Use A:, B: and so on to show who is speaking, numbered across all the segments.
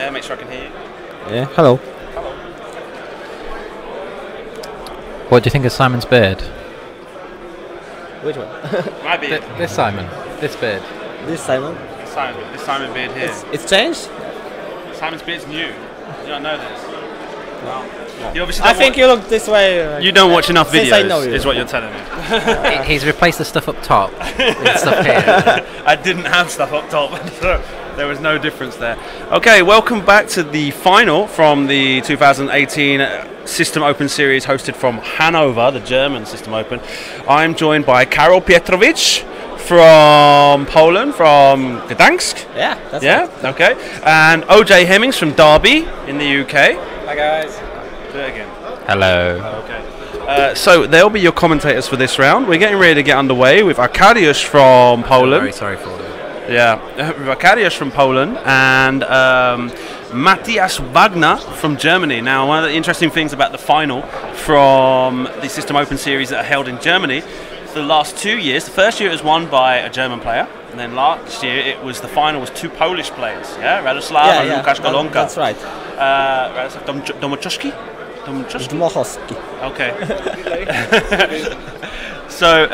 A: there, make sure I can hear you.
B: Yeah, hello.
A: Hello.
C: What do you think of Simon's beard?
B: Which one?
A: My beard.
C: This Simon. This beard.
B: This Simon.
A: This Simon beard here.
B: It's changed?
A: Simon's beard's new. You don't know this. Well, you obviously
B: I
A: don't
B: think you look this way.
A: you don't watch enough
B: since
A: videos,
B: I know you.
A: is what you're telling me.
C: He's replaced the stuff up top with stuff here.
A: I didn't have stuff up top, so there was no difference there. Okay, welcome back to the final from the 2018 System Open Series hosted from Hannover, the German System Open. I'm joined by Karol Pietrowicz from Poland, from Gdansk.
B: Yeah, that's
A: Yeah,
B: right.
A: okay. And OJ Hemmings from Derby in the UK.
D: Hi guys.
A: Do it again.
C: Hello.
A: Okay. So they'll be your commentators for this round. We're getting ready to get underway with Arkadiusz from Poland.
C: Very sorry for you.
A: Yeah, with Arkadiusz from Poland and Matthias Wagner from Germany. Now, one of the interesting things about the final from the System Open Series that are held in Germany, for the last 2 years, the first year it was won by a German player, and then last year it was the final was two Polish players, Radoslav and Łukasz Golonka.
B: That's right.
A: Radoslav Domoczowski?
B: Dmochowski.
A: Okay. So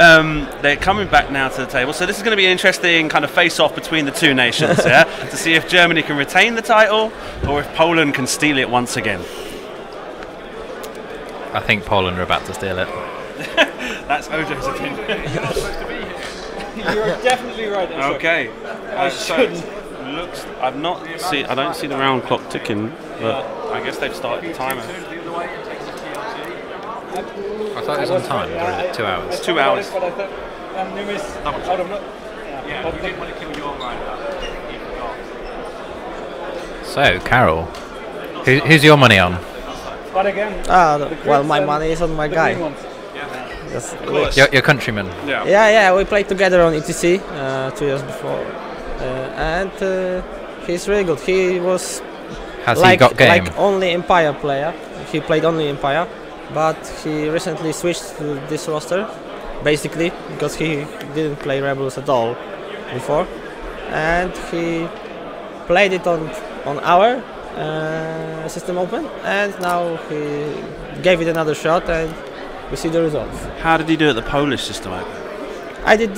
A: they're coming back now to the table. So this is going to be an interesting kind of face-off between the two nations, to see if Germany can retain the title or if Poland can steal it once again.
C: I think Poland are about to steal it.
A: That's OJ's opinion.
D: You're not supposed to be here. You're definitely right.
A: Okay. So looks. I don't see the round clock ticking, but I guess they've started the timer.
C: I thought it was on time, or is it 2 hours?
A: It's 2 hours.
D: But I thought, you missed out of
A: Yeah, we didn't want to kill your line.
C: So, Karol, who's your money on?
D: But again,
B: Well, my money is on my guy. Yes.
C: Your countryman.
B: Yeah, we played together on ETC 2 years before. And he's really good. He was
C: Has he got game?
B: like only Empire player. He played only Empire. But he recently switched to this roster, basically, because he didn't play Rebels at all before. And he played it on our System Open, and now he gave it another shot, and we see the results.
A: How did he do at the Polish System Open?
B: I did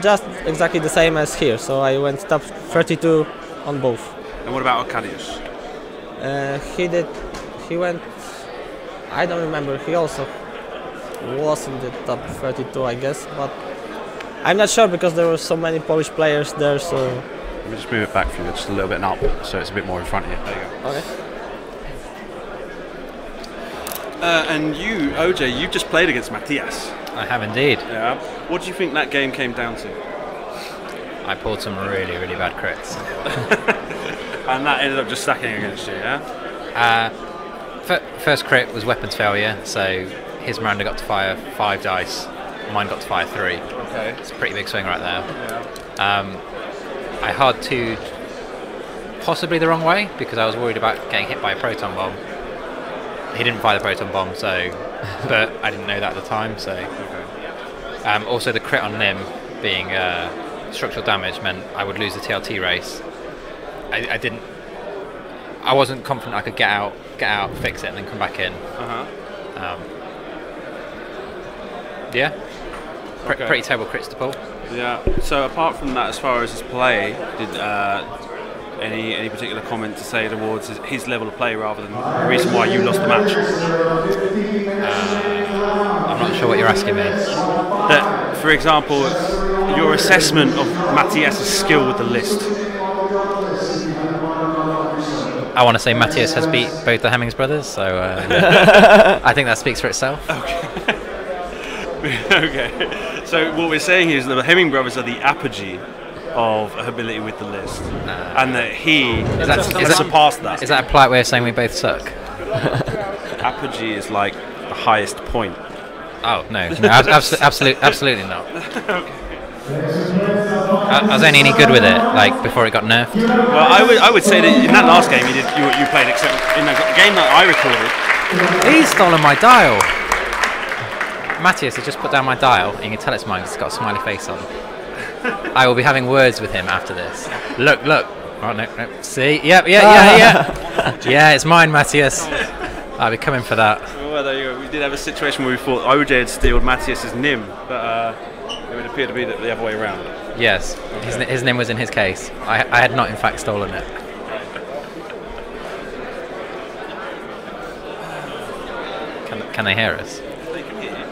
B: just exactly the same as here, so I went top 32 on both.
A: And what about Arkadiusz?
B: He went, I don't remember, he also was in the top 32 I guess, but I'm not sure because there were so many Polish players there, so...
A: Let me just move it back for you, just a little bit up, so it's a bit more in front of you. There you go.
B: Okay.
A: And you, OJ, you've just played against Matthias.
C: I have indeed.
A: Yeah. What do you think that game came down to?
C: I pulled some really, really bad crits.
A: And that ended up just stacking against you, yeah?
C: First crit was weapons failure, so his Miranda got to fire 5 dice, mine got to fire 3.
A: Okay.
C: It's a pretty big swing right there.
A: Yeah.
C: I hard 2 possibly the wrong way because I was worried about getting hit by a proton bomb. He didn't fire the proton bomb, so but I didn't know that at the time. So also the crit on Nim being structural damage meant I would lose the TLT race. I wasn't confident I could get out, fix it, and then come back in. Yeah, pretty terrible crits to pull.
A: Yeah. So apart from that, as far as his play, did any particular comment to say towards his level of play rather than the reason why you lost the match?
C: I'm not sure what you're asking me.
A: That, for example, your assessment of Matthias' skill with the list.
C: I want to say Matthias has beat both the Hemmings brothers, so I think that speaks for itself.
A: Okay. So what we're saying here is that the Hemming brothers are the apogee of ability with the list, and that he has surpassed that.
C: Is that a polite way of saying we both suck?
A: Apogee is like the highest point.
C: Oh no, absolutely not. I was only any good with it, like before it got nerfed.
A: Well, I would say that in that last game you played, except in the game that I recorded.
C: He's stolen my dial. Matthias has just put down my dial. You can tell it's mine because it's got a smiley face on. I will be having words with him after this. Look. Oh no, no. See? Yep, yeah. Yeah, it's mine, Matthias. I'll be coming for that.
A: Well, there you go. We did have a situation where we thought OJ had stealed Matthias's nim, but it would appear to be the other way around.
C: Yes, his name was in his case. I had not, in fact, stolen it. Can they hear us?
A: They can hear you.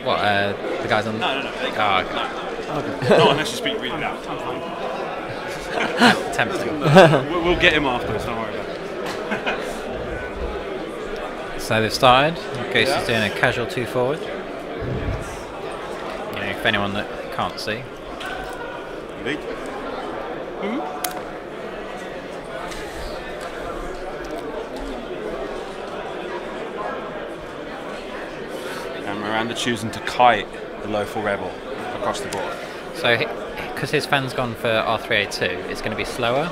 C: What? The guys on?
A: No. They
C: Oh,
A: can't.
C: okay.
A: No. Not unless you speak really loud.
C: Tempting.
A: We'll get him afterwards. Don't worry about it.
C: So they've started. Ghost is doing a casual 2 forward. You know, if anyone that can't see.
A: Indeed. And Miranda choosing to kite the low-fall rebel across the board.
C: So, because his fan's gone for R3A2, it's going to be slower.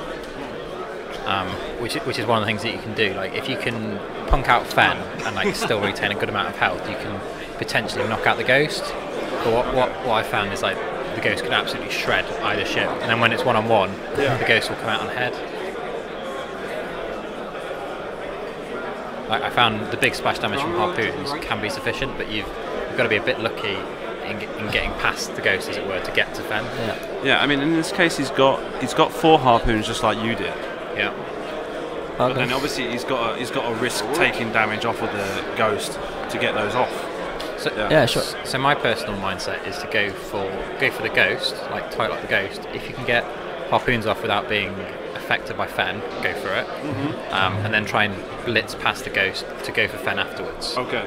C: Which is one of the things that you can do. Like, if you can punk out Fen and like still retain a good amount of health, you can potentially knock out the Ghost. But what I found is like the Ghost can absolutely shred either ship, and then when it's one-on-one, the Ghost will come out on head. Like, I found the big splash damage from harpoons can be sufficient, but you've got to be a bit lucky in getting past the Ghost, as it were, to get to Fen.
A: Yeah, I mean, in this case, he's got 4 harpoons just like you did.
C: Yeah.
A: But then obviously he's got to risk taking damage off of the Ghost to get those off.
C: So,
B: Yeah, sure.
C: So my personal mindset is to go for the Ghost, like tight like the Ghost. If you can get harpoons off without being affected by Fen, go for it. And then try and blitz past the Ghost to go for Fen afterwards.
A: Okay.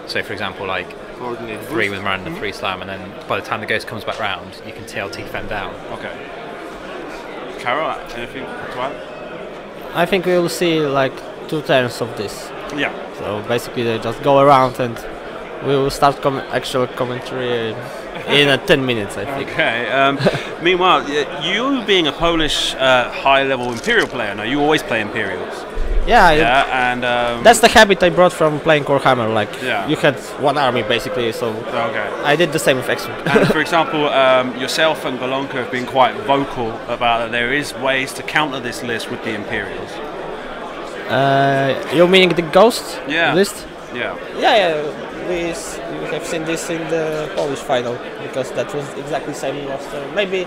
C: So for example, like 3 with Miranda, 3 slam, and then by the time the Ghost comes back round, you can TLT Fen down.
A: Okay. Carol, anything to add?
B: I think we will see like 2 turns of this.
A: Yeah.
B: So basically they just go around and we will start actual commentary in 10 minutes, I think.
A: Okay. Meanwhile, you being a Polish high-level Imperial player, now you always play Imperials.
B: Yeah,
A: And
B: that's the habit I brought from playing Warhammer. Like,
A: Yeah.
B: you had one army basically, so
A: okay.
B: I did the same with X-Wing.
A: And for example, yourself and Golonka have been quite vocal about that there is ways to counter this list with the Imperials.
B: You meaning the Ghost list?
A: Yeah.
B: Yeah. We have seen this in the Polish final because that was exactly the same roster. Maybe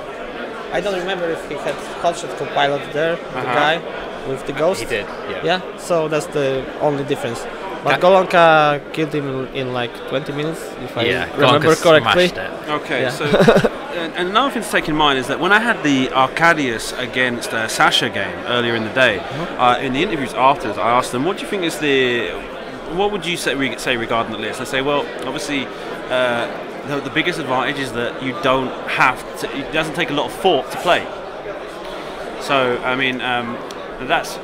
B: I don't remember if he had Hotshot co-pilot there, the guy with the Ghost.
C: He did. Yeah.
B: Yeah. So that's the only difference. But Golonka killed him in like 20 minutes, if I remember correctly.
C: Smashed it.
A: Okay,
B: Yeah.
A: so and another thing to take in mind is that when I had the Arkadiusz against Sasha game earlier in the day, in the interviews afterwards, I asked them, "What do you think is what would you say regarding the list?" I say, "Well, obviously, the biggest advantage is that you don't have to. It doesn't take a lot of thought to play. So, I mean, that's."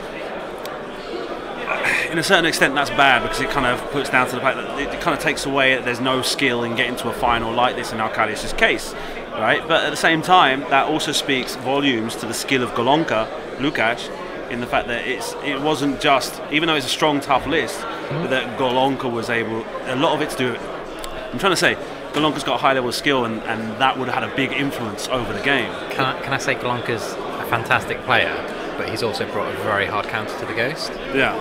A: In a certain extent, that's bad because it kind of puts down to the fact that it kind of takes away that there's no skill in getting to a final like this in Arkadiusz's case, right? But at the same time, that also speaks volumes to the skill of Golonka, Lukács, in the fact that it wasn't just, even though it's a strong, tough list, but that Golonka was able, a lot of it to do. I'm trying to say, Golonka's got a high level of skill, and that would have had a big influence over the game.
C: Can I say Golonka's a fantastic player, but he's also brought a very hard counter to the Ghost.
A: Yeah.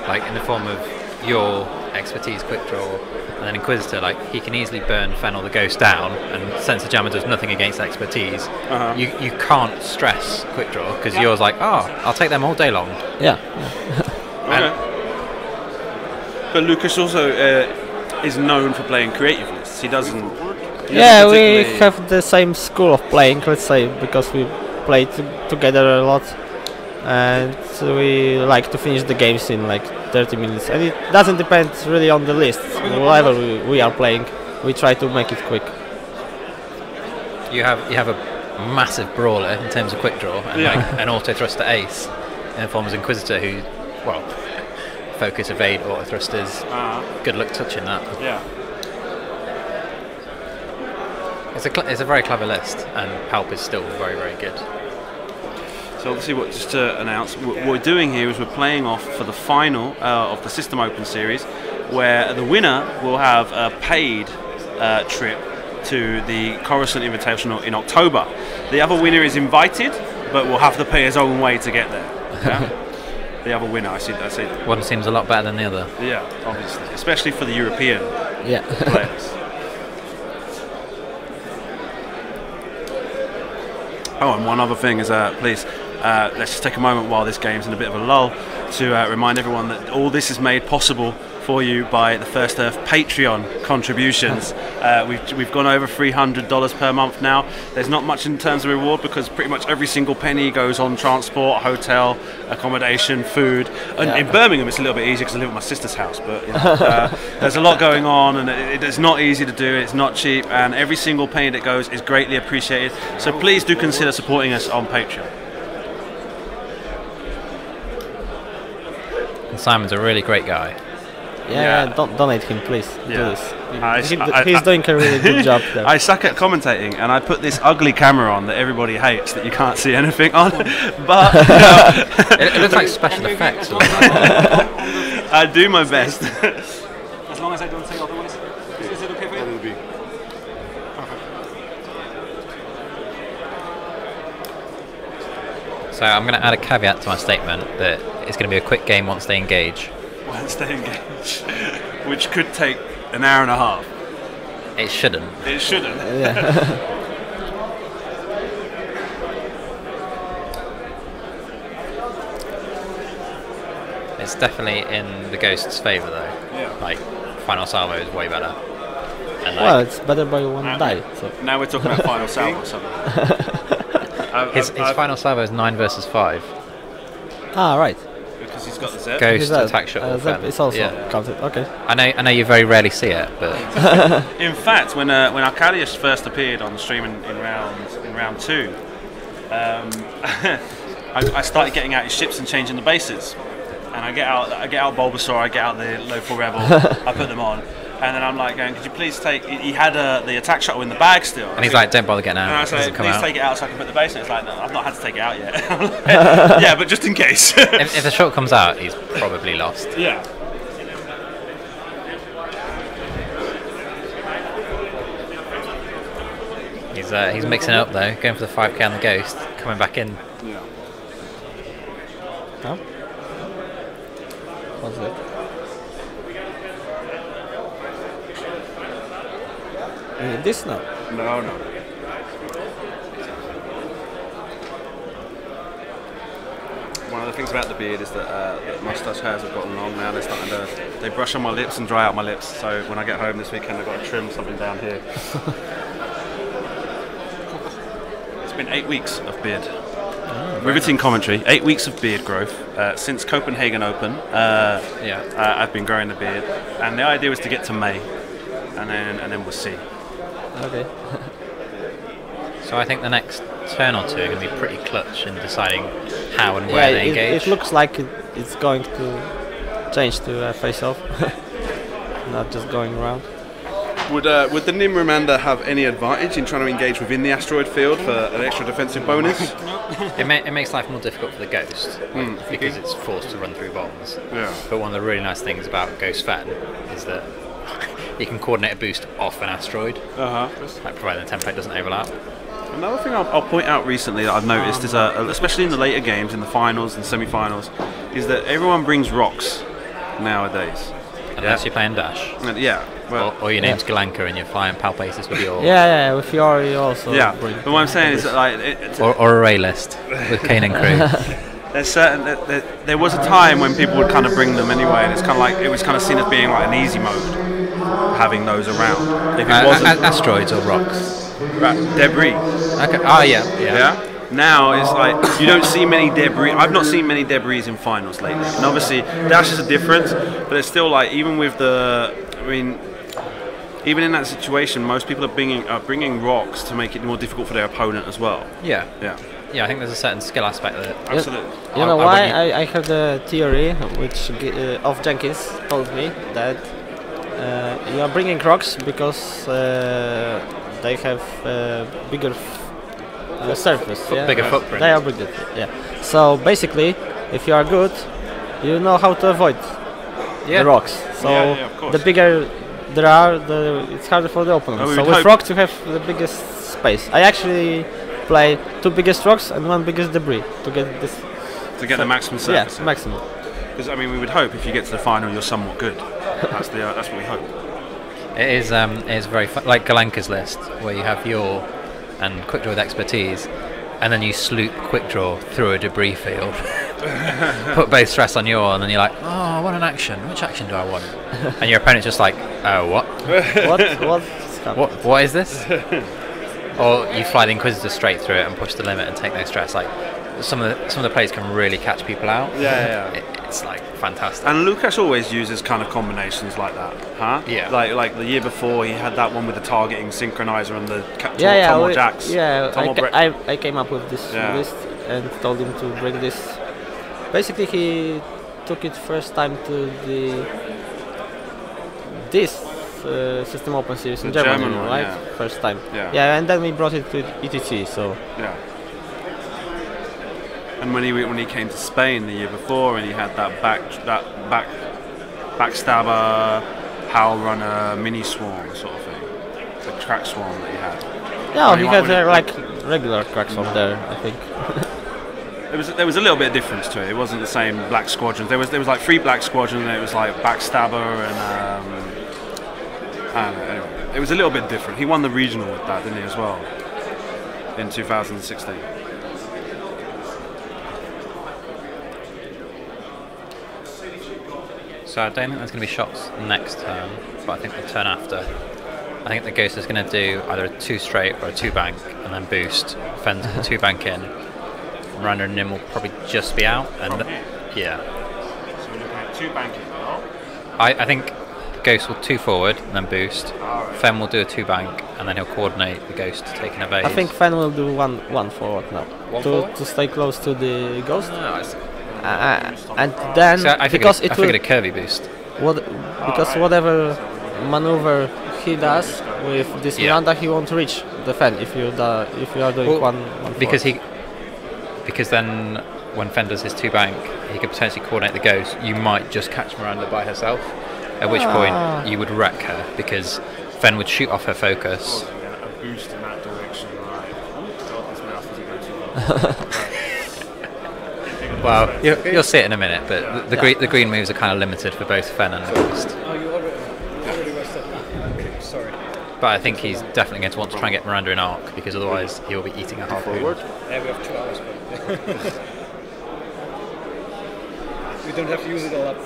A: Like
C: in the form of your expertise, quick draw, and then Inquisitor. Like, he can easily burn Fennel the Ghost down, and Sensor Jammer does nothing against expertise. You can't stress quick draw because you're like, I'll take them all day long.
B: Yeah.
A: Okay. But Lucas also is known for playing creative lists. He doesn't.
B: Yeah, we have the same school of playing, let's say, because we play together a lot. And we like to finish the games in like 30 minutes, and it doesn't depend really on the list. Whatever we are playing, we try to make it quick.
C: You have a massive brawler in terms of quick draw, and like an auto thruster ace in the form of Inquisitor, who, well, focus, evade, auto thrusters. Good luck touching that.
A: Yeah.
C: It's a very clever list, and Palp is still very, very good.
A: So obviously, just to announce, what we're doing here is we're playing off for the final of the System Open series, where the winner will have a paid trip to the Coruscant Invitational in October. The other winner is invited, but will have to pay his own way to get there. Yeah? The other winner, I see.
C: One seems a lot better than the other.
A: Yeah, obviously, especially for the European
B: Yeah.
A: players. Oh, and one other thing is, please, let's just take a moment while this game's in a bit of a lull to remind everyone that all this is made possible for you by the First Earth Patreon contributions. We've gone over $300 per month now. There's not much in terms of reward because pretty much every single penny goes on transport, hotel, accommodation, food. And in Birmingham it's a little bit easier because I live at my sister's house, but you know, there's a lot going on and it's not easy to do, it's not cheap, and every single penny that goes is greatly appreciated. So please do consider supporting us on Patreon.
C: And Simon's a really great guy.
B: Yeah, don't donate him, please. Do
A: Yeah.
B: this. He's doing a really good job there.
A: I suck at commentating, and I put this ugly camera on that everybody hates that you can't see anything on. But you know,
C: It looks like special effects.
A: I do my best.
D: As long as I don't say otherwise. Is it okay for you?
C: So I'm going to add a caveat to my statement that it's going to be a quick game once they engage.
A: Once they engage, which could take an hour and a half.
C: It shouldn't.
A: It shouldn't.
C: It's definitely in the Ghost's favour though.
A: Yeah.
C: Like, final salvo is way better. And like,
B: Well, it's better by one die. So.
A: Now we're talking about final salvo or something.
C: his final salvo is 9 versus 5.
B: Ah, right.
A: Because he's got the Zep.
C: Ghost
B: Is
C: attack shot. or
B: Zep
C: fen.
B: is also
C: Yeah.
B: counted. Okay.
C: I know you very rarely see it, but
A: In fact, when Arkadiusz first appeared on the stream in round 2, I started getting out his ships and changing the bases. And I get out Bulbasaur, I get out the local rebel, I put them on, and then I'm like going, could you please take? He had the attack shuttle in the bag still.
C: and he's like, don't bother getting
A: And I
C: out. It
A: said,
C: doesn't come
A: please
C: out.
A: take it out so I can put the base in. It's like, no, I've not had to take it out yet. Yeah, but just in case.
C: If the shot comes out, he's probably lost.
A: Yeah.
C: He's mixing it up though, going for the 5k on the Ghost, coming back in.
A: Yeah.
B: Huh? What's that? This now.
A: No. One of the things about the beard is that moustache hairs have gotten long now. They're starting to brush on my lips and dry out my lips. So when I get home this weekend, I've got to trim something down here. It's been 8 weeks of beard. Riveting commentary. 8 weeks of beard growth since Copenhagen Open. I've been growing the beard, and the idea was to get to May, and then we'll see.
B: Okay.
C: So I think the next turn or two are going to be pretty clutch in deciding how and where they engage.
B: It looks like it's going to change to face-off, not just going around.
A: Would the Nimramander have any advantage in trying to engage within the asteroid field for an extra defensive bonus?
C: It makes life more difficult for the Ghost because it's forced to run through bombs.
A: Yeah.
C: But one of the really nice things about Ghost Fen is that you can coordinate a boost off an asteroid, like providing the template doesn't overlap.
A: Another thing I'll point out recently that I've noticed is, especially in the later games, in the finals and semi-finals, is that everyone brings rocks nowadays.
C: Unless you're playing Dash.
A: And, yeah. Well,
C: Or your name's Galanka and you're flying Palpaces with your...
B: Yeah, with Fiori also.
A: yeah.
B: bring-
A: But what I'm saying is that like
C: Or a Ray list with Kane and Crew.
A: there's certain there was a time when people would kind of bring them anyway, and it's kind of like it was kind of seen as being like an easy mode, having those around. If it wasn't
C: Asteroids or rocks?
A: debris.
C: Okay. Oh yeah.
A: Yeah. Now it's like you don't see many debris. I've not seen many debris in finals lately. And obviously Dash is a difference, but it's still like even with the, even in that situation, most people are bringing rocks to make it more difficult for their opponent as well.
C: Yeah.
A: Yeah.
C: Yeah, I think there's a certain skill aspect that...
A: Absolutely.
B: You know
C: I
B: why?
C: wouldn't-
B: I heard a theory which of Jenkins told me that you are bringing rocks because they have bigger surface.
C: Bigger footprint.
B: They are bigger. Yeah. So basically, if you are good, you know how to avoid the rocks. So
A: Yeah, of course.
B: the bigger there are, it's harder for the opponent.
A: we
B: So
A: would
B: with
A: hope-
B: rocks, you have the biggest space. I actually play 2 biggest rocks and 1 biggest debris to get this.
A: To get the maximum surface.
B: Yeah, maximum.
A: Because I mean, we would hope if you get to the final, you're somewhat good. That's what we hope.
C: It is very fun, like Galanka's list, where you have yaw and quick draw with expertise, and then you sloop quick draw through a debris field, put base stress on yaw, and then you're like, oh, I want an action. Which action do I want? And your opponent's just like, what? What is this? Or you fly the Inquisitor straight through it and push the limit and take no stress. Like some of the plays can really catch people out.
A: Yeah.
C: It's like fantastic.
A: And Lucas always uses kind of combinations like that, huh?
C: Yeah.
A: Like the year before, he had that one with the targeting synchronizer and the
B: Tom
A: or Jacks.
B: Yeah, I came up with this list and told him to bring this. Basically, he took it first time to this System Open series in Germany,
A: one,
B: right?
A: yeah.
B: First time.
A: Yeah.
B: And then we brought it to ETC. So.
A: Yeah. And when he came to Spain the year before, and he had that backstabber, Howl Runner, mini swarm sort of thing, the crack swarm that he had.
B: Yeah, he had like regular crack swarm there, I think.
A: There was a little bit of difference to it. It wasn't the same black squadrons. There was like 3 black squadrons, and it was like backstabber and I don't know. Anyway, it was a little bit different. He won the regional with that, didn't he, as well, in 2016.
C: So I don't think there's going to be shots next turn, but I think the turn after. I think the Ghost is going to do either a 2 straight or a 2 bank, and then boost, fend the 2 bank in. Miranda and Nim will probably just be out, and yeah.
A: So we're looking at 2 banking.
C: I think Ghost will 2 forward and then boost. Fen will do a 2 bank, and then he'll coordinate the Ghost taking a base.
B: I think Fen will do one forward now to stay close to the Ghost. And then
C: so I
B: because
C: I figured a curvy boost.
B: Because whatever maneuver he does with this Miranda, he won't reach the Fen if you are doing one
C: because then when Fen does his 2 bank, he could potentially coordinate the Ghost. You might just catch Miranda by herself, at which point you would wreck her because Fen would shoot off her focus.
A: A boost in that direction, right? Oh,
C: Well, you'll see it in a minute, but the green moves are kind of limited for both Fen and Ghost.
D: Oh, you already rushed that. Okay, sorry.
C: But I think he's definitely going to want to try and get Miranda in arc, because otherwise he'll be eating a harpoon.
D: Yeah, we have 2 hours. We don't have to use it all up.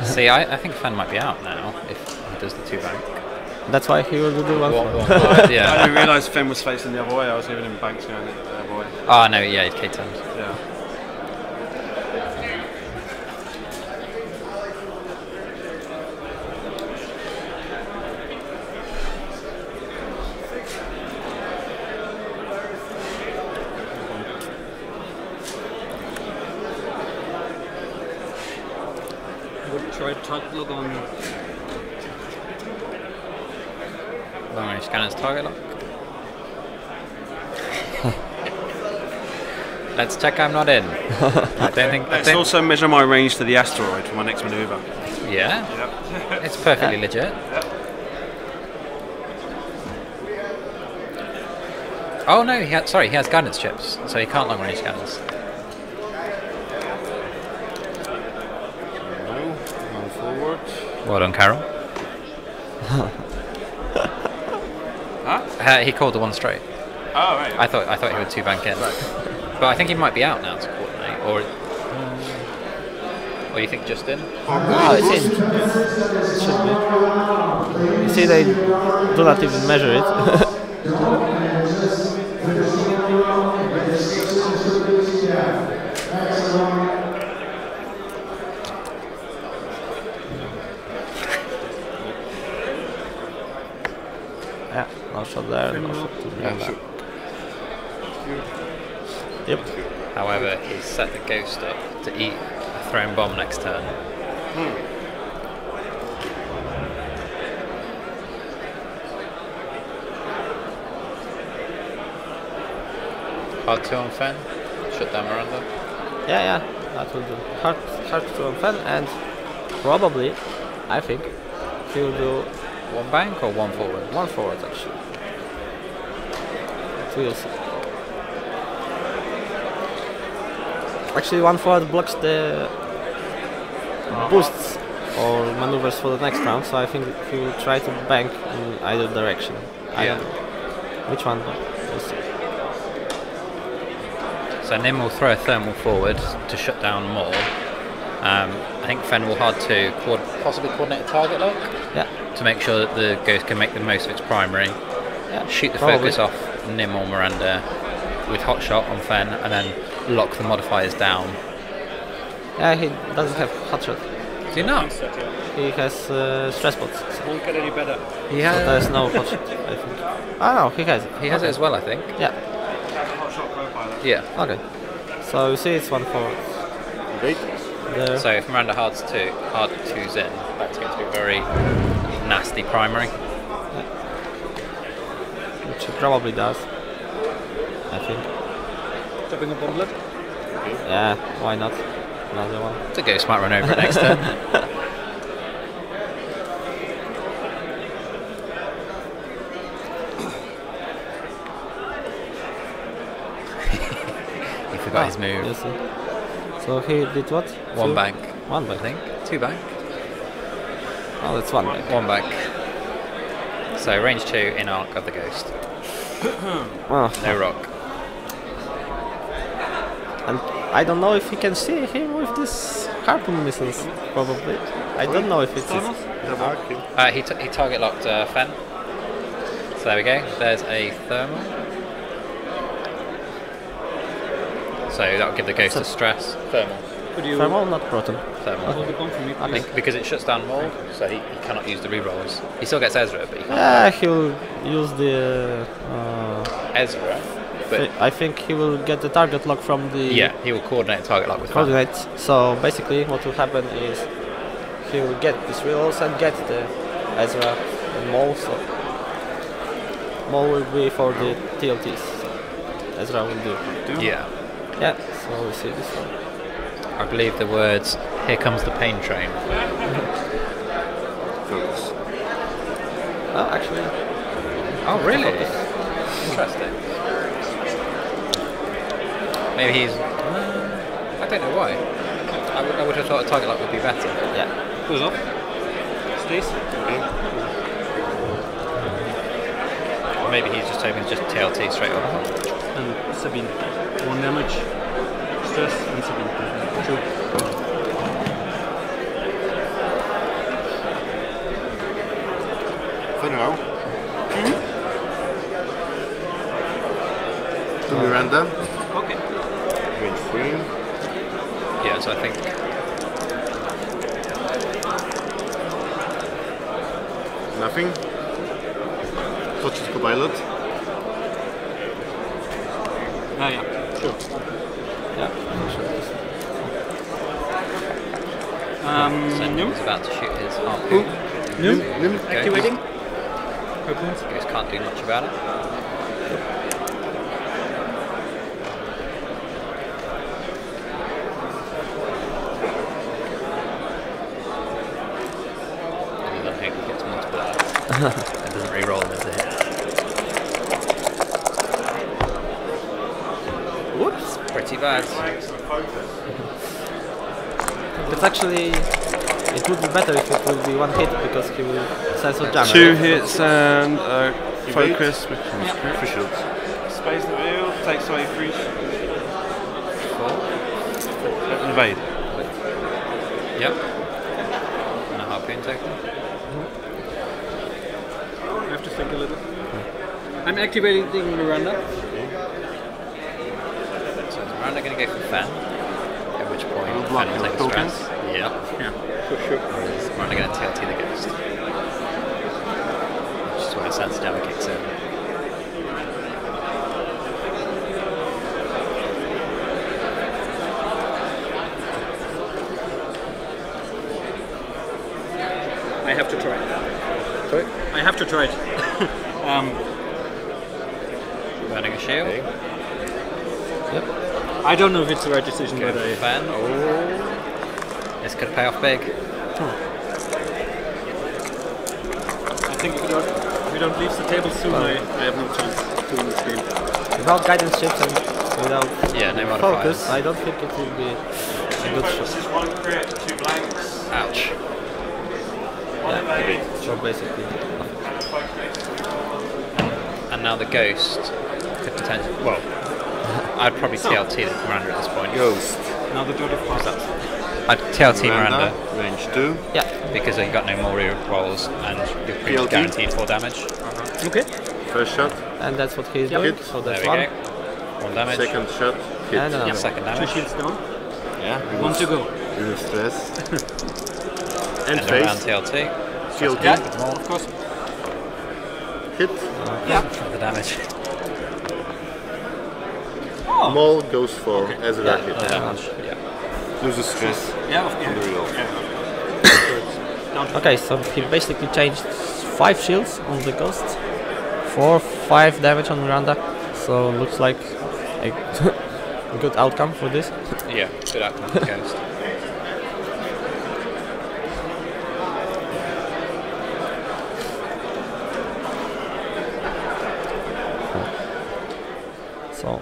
C: See, I think Fen might be out now if he does the 2 bank.
B: That's why he will do one forward.
C: Yeah.
A: I didn't realise Fen was facing the other way. I was giving him banks going the other way.
C: Oh no, yeah, he's K-turned.
A: Yeah.
D: Try to look on.
C: Long-range scanners target lock. Let's check I'm not in. I don't think.
A: Let's also measure my range to the asteroid for my next manoeuvre.
C: Yeah.
A: Yep.
C: It's perfectly legit. Oh no, he has guidance chips, so he can't long-range scanners. Well done, Carol.
A: Huh?
C: He called the 1 straight.
A: Oh, right.
C: I thought he would 2 bank in, but I think he might be out now to coordinate, or you think just in?
B: No, it's in. It should be. You see, they do not even measure it. Yeah, no shot there, no shot to the end. Yep.
C: However, he set the Ghost up to eat a thrown bomb next turn. Hard 2 on Fen. Shut down Miranda.
B: Yeah. That will do hard to Fen, and probably, I think, he will do
C: One bank or one forward?
B: one forward actually. We'll see. Actually, one forward blocks the boosts or maneuvers for the next round, so I think he will try to bank in either direction. I don't know which one, but we'll see.
C: So Nim will throw a thermal forward to shut down more. I think Fen will hard to possibly coordinate a target lock
B: Yeah,
C: to make sure that the Ghost can make the most of its primary.
B: yeah.
C: Shoot the
B: probably.
C: focus off Nim or Miranda with hot shot on Fen, and then lock the modifiers down.
B: Yeah, he doesn't have hot shot.
C: Do you not?
B: He has stress bots. So
D: Won't get any better.
C: He
B: there's no hot shot, I think. Oh no, he has it.
C: He has it as well, I think.
B: Yeah,
A: Hot shot profiler.
C: Yeah.
B: okay. So you see it's one forward.
E: Great.
B: There.
C: So if Miranda hard twos in, that's going to be a very nasty primary.
B: Which he probably does. I think.
D: Dropping a bomblet.
B: Yeah, why not? Another one.
C: The Ghost might run over it next turn. He forgot his move.
B: You see. So he did what?
C: One
B: Two?
C: bank,
B: One
C: I
B: bank.
C: think. Two bank.
B: Oh, that's one bank.
C: One bank. So range 2 in arc of the Ghost.
B: Oh,
C: No rock.
B: and I don't know if he can see him with this harpoon missiles. Probably. I don't know if it's.
C: He target locked Fen. So there we go. There's a thermal. So that will give the Ghost a stress. Thermal.
D: Could you
B: Thermal, not proton.
C: Thermal.
D: hold the bomb for me,
C: I
D: please?
C: think because it shuts down more, so he cannot use the rerolls. He still gets Ezra, but he can't.
B: Yeah, he'll use the.
C: Ezra, but
B: I think he will get the target lock from the
C: yeah, he will coordinate target lock with Fen.
B: coordinates. So basically, what will happen is he will get these reels and get the Ezra and Mole. So Mole will be for the TLTs. So Ezra will do.
C: Yeah.
B: Yeah. So we'll see this one.
C: I believe the words, "Here comes the pain train."
E: Focus.
B: Oh, actually.
C: Oh, really? Interesting. Maybe he's. I don't know why. I would have thought a target lock would be better.
B: Yeah.
D: Goes off. Stays.
C: Or maybe he's just hoping to just TLT straight up.
D: And Sabine. 1 damage. Stress and Sabine. True.
E: For now. To Miranda.
D: Okay.
E: Range 3.
C: Yeah, so I think.
E: Nothing. Touches co-pilot.
D: Ah, yeah. Sure.
B: Yeah.
C: So
D: Nim?
C: he's about to shoot his harpoon.
D: Nim?
E: Nim.
D: Activating. Harpoons.
C: Ghost can't do much about it. I don't think he gets multiple eyes. It doesn't re-roll him as a hit. Whoops, pretty bad.
B: It's actually. It would be better if it would be one hit because he will sensor jammer.
A: 2 hits and focus.
E: Officials.
A: Space the wheel, takes away 3. Invade.
C: Yep. And a harpoon token.
D: I have to think a little. I'm activating Miranda.
C: So is Miranda going to go for Fen? At which point
E: Will
C: Fen
E: block
C: will
E: your
C: take the
E: tokens?
C: stress. Yep.
D: Yeah, for sure.
C: Or is Miranda going to TLT the Ghost? Which is where Sense Jammer kicks in.
D: I have to try it.
C: Sorry?
D: I have to try it.
C: Burning a shield.
B: Yep.
D: I don't know if it's the right decision,
C: Good
D: but
C: for Fen. Oh. This could pay off big.
D: I think if we don't leave the table soon, I have no chance to win this game.
B: Without guidance chips and without
C: No
B: focus,
C: modifiers.
B: I don't think it will be a good shot.
A: This is 1 crit, 2 blanks.
C: Ouch.
B: Yeah, so basically.
C: And now the ghost could potentially. Well, I'd probably TLT the Miranda at this point.
E: Ghost.
D: Now the judge of course.
C: I'd TLT Miranda
E: Range 2.
B: Yeah.
C: because you've got no more re-rolls and you're pretty much
E: PLT.
C: guaranteed 4 damage.
D: Okay.
E: First shot.
B: And that's what he's
E: Yep.
B: doing.
E: Hit.
B: So
C: There
B: that's
C: we
B: one.
C: go. 1 damage.
E: Second shot. Hit.
B: And another.
C: Second
D: 2
C: damage.
D: shields down.
E: Yeah.
D: 1 to go.
E: Remove stress. And
C: And around
E: face.
C: TLT.
E: TLT.
C: Yeah.
D: Of course.
E: Hit.
C: The damage.
E: Maul goes for Ezra
C: The
E: hit.
C: damage. Yeah.
E: Loses stress.
D: Yeah,
B: Okay, so he basically changed 5 shields on the ghost, 5 damage on Miranda. So looks like a good outcome for this.
C: Yeah. Good outcome for the ghost.
B: So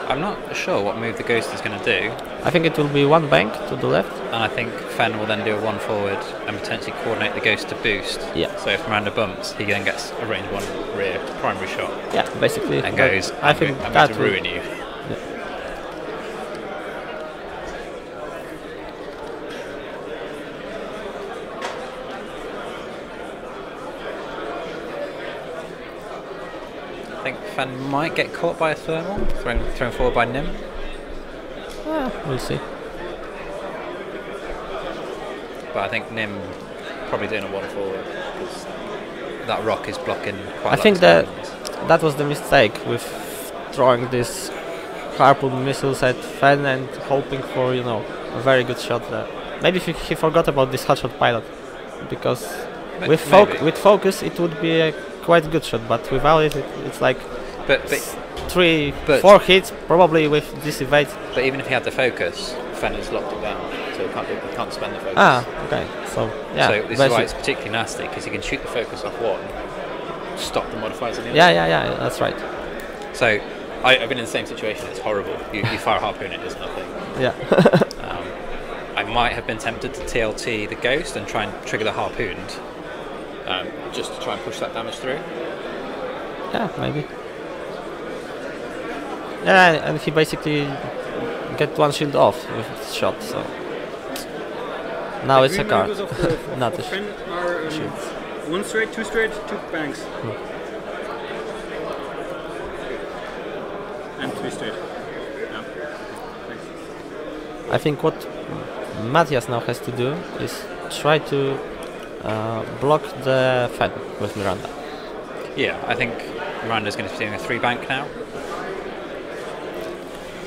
C: I'm not sure what move the ghost is going to do,
B: I think it will be 1 bank to the left.
C: and I think Fen will then do a 1 forward and potentially coordinate the ghost to boost.
B: Yeah.
C: So if Miranda bumps, he then gets a range 1 rear primary shot
B: Yeah, basically.
C: and
B: but
C: goes,
B: I
C: I'm
B: think
C: going
B: that
C: to
B: will,
C: ruin you. I think Fen might get caught by a thermal, thrown forward by Nim.
B: we'll see.
C: But I think Nim probably doing a 1 forward because that rock is blocking quite a
B: I
C: lot
B: think
C: of
B: that
C: thermals.
B: that was the mistake with throwing these harpoon missiles at Fen and hoping for, you know, a very good shot there. Maybe he forgot about this hotshot pilot, because with
C: Maybe.
B: focus it would be a quite good shot, but without it, it's like
C: But
B: 3,
C: but-
B: 4 hits probably with this evade.
C: But even if he had the focus, Fen has locked it down, so he can't spend the focus.
B: Ah, okay. So yeah,
C: So this is why
B: basic-
C: it's particularly nasty, because he can shoot the focus off 1, stop the modifiers on the other.
B: yeah, that's right.
C: So I've been in the same situation. It's horrible. You fire a harpoon, it does nothing.
B: Yeah.
C: I might have been tempted to TLT the ghost and try and trigger the harpooned, just to try and push that damage through.
B: Yeah, maybe. Yeah, and he basically get 1 shield off with his shot, so now it's a card. Not a
D: Fen are 1 straight, 2 straight, 2 banks. And 3 straight. Yeah. Thanks.
B: I think what Matthias now has to do is try to block the Fen with Miranda.
C: Yeah, I think Miranda's going to be doing a 3 bank now,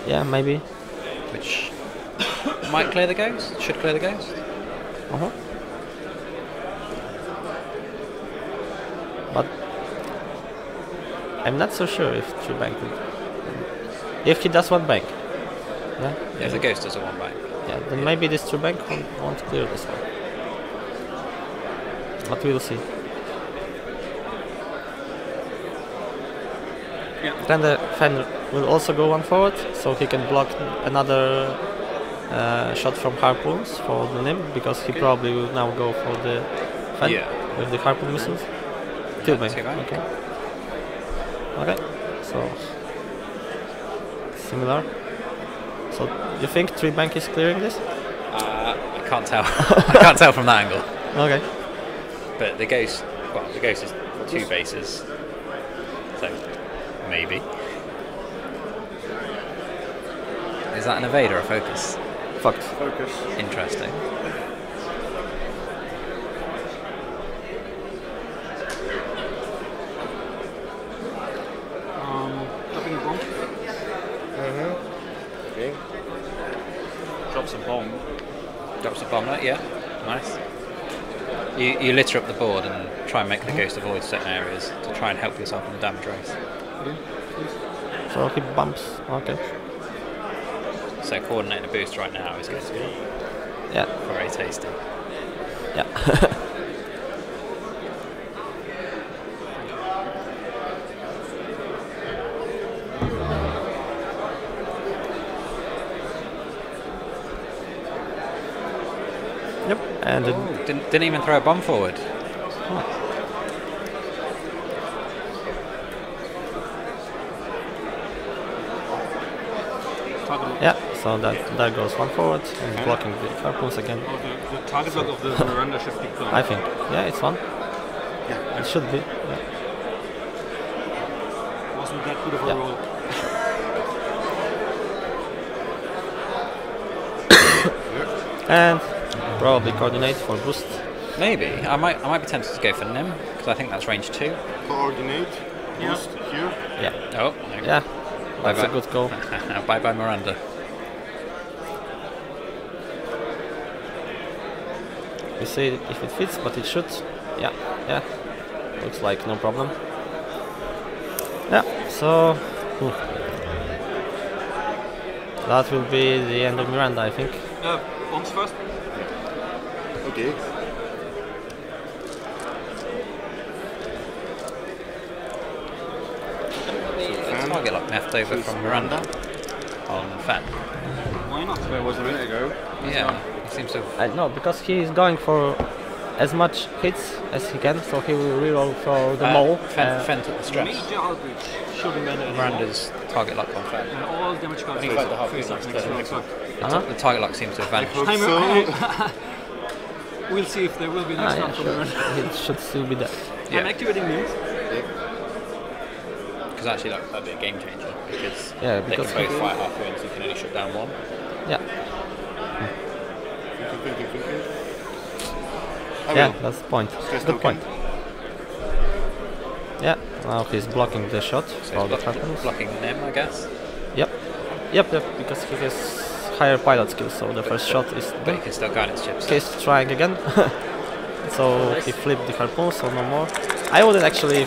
B: Yeah, maybe.
C: which might clear the ghost. Should clear the ghost.
B: Uh-huh. But I'm not so sure if 3 bank will. If he does 1 bank. Yeah.
C: Yeah, if the ghost does a 1 bank.
B: Yeah, then maybe this 3 bank won't clear this one. But we'll see.
D: Yeah.
B: Then the Fen will also go 1 forward, so he can block another shot from harpoons for the Nim, because he probably will now go for the Fen
C: Yeah.
B: with the harpoon missiles. 2 bank.
C: 2 bank.
B: Okay. Okay. So similar. So you think 3 bank is clearing this?
C: I can't tell. I can't tell from that angle.
B: Okay.
C: But the ghost is 2 bases, so maybe. Is that an evade or a focus?
B: Fucked.
E: Focus.
C: Interesting.
D: Dropping a bomb.
E: Okay.
A: Drops a bomb.
C: Drops a bomb, right? Yeah. Nice. You litter up the board and try and make the ghost avoid certain areas to try and help yourself in the damage race.
B: So he bumps. Okay.
C: So coordinating a boost right now is going to be very tasty.
B: Yeah. Yep. And
C: Didn't even throw a bomb forward.
B: yeah. So that goes one forward and blocking the harpoons again.
D: Oh, the target block of the Miranda should be gone.
B: I think. Yeah, it's one.
D: Yeah,
B: It should be. Yeah.
D: wasn't that good of a
B: Yeah.
D: roll.
B: And probably coordinate for boost.
C: Maybe I might be tempted to go for Nim because I think that's range 2.
E: Coordinate. Boost here.
B: Yeah.
C: Oh, no.
B: Yeah. That's
C: Bye-bye.
B: a good goal.
C: Bye bye Miranda.
B: We see if it fits, but it should. Yeah. Yeah. Looks like no problem. Yeah. So that will be the end of Miranda, I think.
D: Bombs first.
E: Okay.
C: Target lock left over from Miranda on Fan.
D: Why not?
E: Where was a minute ago?
C: Yeah, he seems to have
B: No, because he is going for as much hits as he can, so he will reroll for the mole.
C: Fen took the stress.
D: Major outreach. Shouldn't matter anymore.
C: Miranda's target lock on Fen.
D: And all damage cards
C: He
D: face
C: got the half
D: face up
C: instead
D: next
C: of
D: to
C: next
D: next
B: Uh-huh.
C: The target lock seems to have vanished.
E: So,
D: We'll see if there will be next
B: Yeah,
D: round for
B: sure.
D: Miranda.
B: It should still be there.
C: Yeah.
D: I'm activating him.
C: Because actually that'd be a game changer because
B: Yeah,
C: they
B: because
C: can both fight half wins. You can only shut down one.
B: Yeah.
E: thinking. I
B: Yeah,
E: will.
B: that's the point.
E: Stress
B: Good
E: token.
B: point. Yeah, now he's blocking the shot.
C: So
B: for the
C: he's
B: harpoons.
C: blocking Nim, I guess.
B: Yep, because he has higher pilot skills, so the first shot is
C: But he can still guidance chips.
B: he's trying again. So he flipped the harpoon, so no more. I wouldn't actually.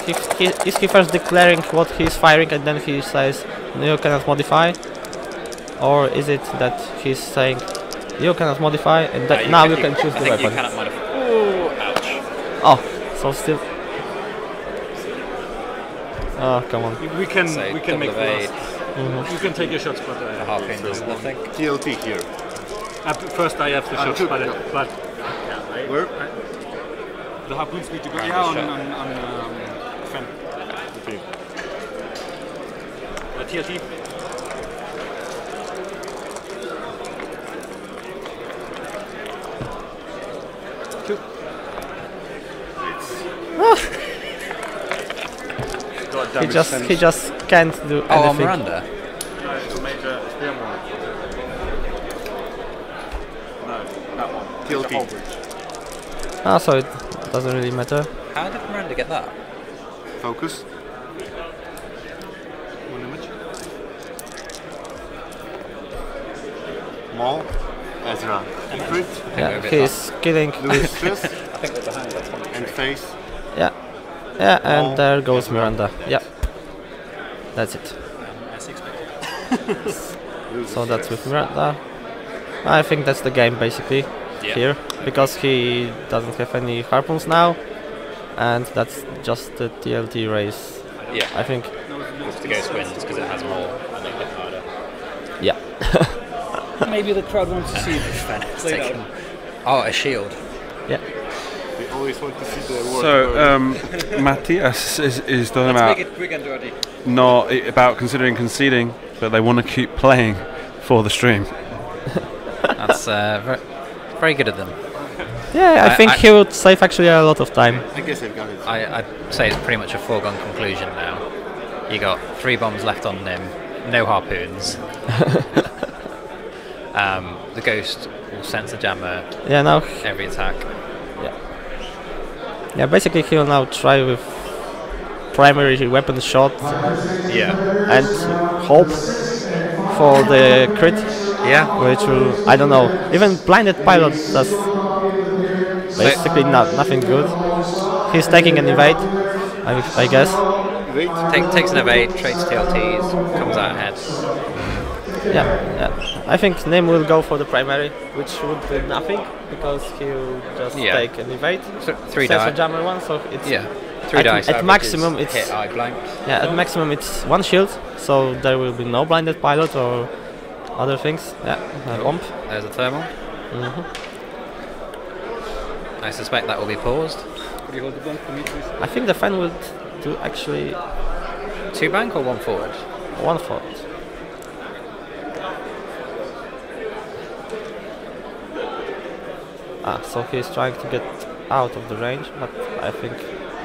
B: Is he first declaring what he's firing and then he says you cannot modify, or is it that he's saying you cannot modify and that now you can choose
C: I
B: the
C: think
B: weapon?
C: You cannot modify. Oh, ouch.
B: Oh, so still. Oh, come on.
D: We can
C: So
D: we can make
C: double
D: the
C: evade.
D: last. You can take your shots, but
C: The half in does nothing.
E: TLT here.
D: first I have the shots,
E: took-
D: but
E: no. Where?
D: the harpoons need to go.
C: Round
D: Yeah,
C: the
D: on Fen.
E: Okay.
D: TLT. Two.
B: He just can't do anything.
C: Oh, Miranda.
D: Major spear more. No, that one.
E: TLT.
B: Ah, so it doesn't really matter.
C: How did Miranda get that?
E: Focus.
D: One image.
E: Maul. Ezra. Crit.
B: Yeah, he's killing.
E: Lose stress.
C: I think we're behind. That's one.
E: And face.
B: Yeah, yeah, and
E: Oh,
B: there goes Miranda. Yeah, that's it.
D: As expected.
E: Lose
B: So that's with
E: stress.
B: Miranda. I think that's the game basically
C: Yeah.
B: here, because he doesn't have any harpoons now, and that's just the TLT race.
C: Yeah.
B: I think.
C: Which the ghost wins because it has more and they hit harder.
B: Yeah.
D: Maybe the crowd wants to see it.
C: It's
D: Played
C: taken-
D: out.
C: Oh, a shield.
B: Yeah.
E: We always want to see the word.
A: So Matthias is talking
D: Let's
A: about
D: make it quick and dirty.
A: not about considering conceding, but they want to keep playing for the stream.
C: That's very good of them.
B: Yeah, I
C: I-
B: think
C: I-
B: he would save actually a lot of time.
E: I guess I've got it.
C: I'd say it's pretty much a foregone conclusion now. You got 3 bombs left on Nim, no harpoons. The ghost will sense a jammer
B: Yeah, now.
C: every attack.
B: Yeah, basically he will now try with primary weapon shot
C: Yeah.
B: and hope for the crit,
C: Yeah.
B: which will, I don't know, even blinded pilot does basically nothing good. He's taking an evade, I guess.
E: Wait.
C: Takes an evade, trades TLTs, comes out ahead.
B: Yeah. I think Nim will go for the primary, which would do nothing because he'll just
C: Yeah.
B: take an evade.
C: Three
B: Sensor
C: die.
B: jammer one, so it's
C: Yeah. 3 dice.
B: at
C: averages,
B: maximum it's
C: hit eye blank.
B: at maximum it's one shield, so there will be no blinded pilot or other things. Yeah, bomb.
C: There's a thermal.
B: Mhm.
C: I suspect that will be paused.
D: Could you hold the blank for me, please?
B: I think the fan would do actually
C: 2 bank or 1 forward?
B: one forward. So he's trying to get out of the range, but I think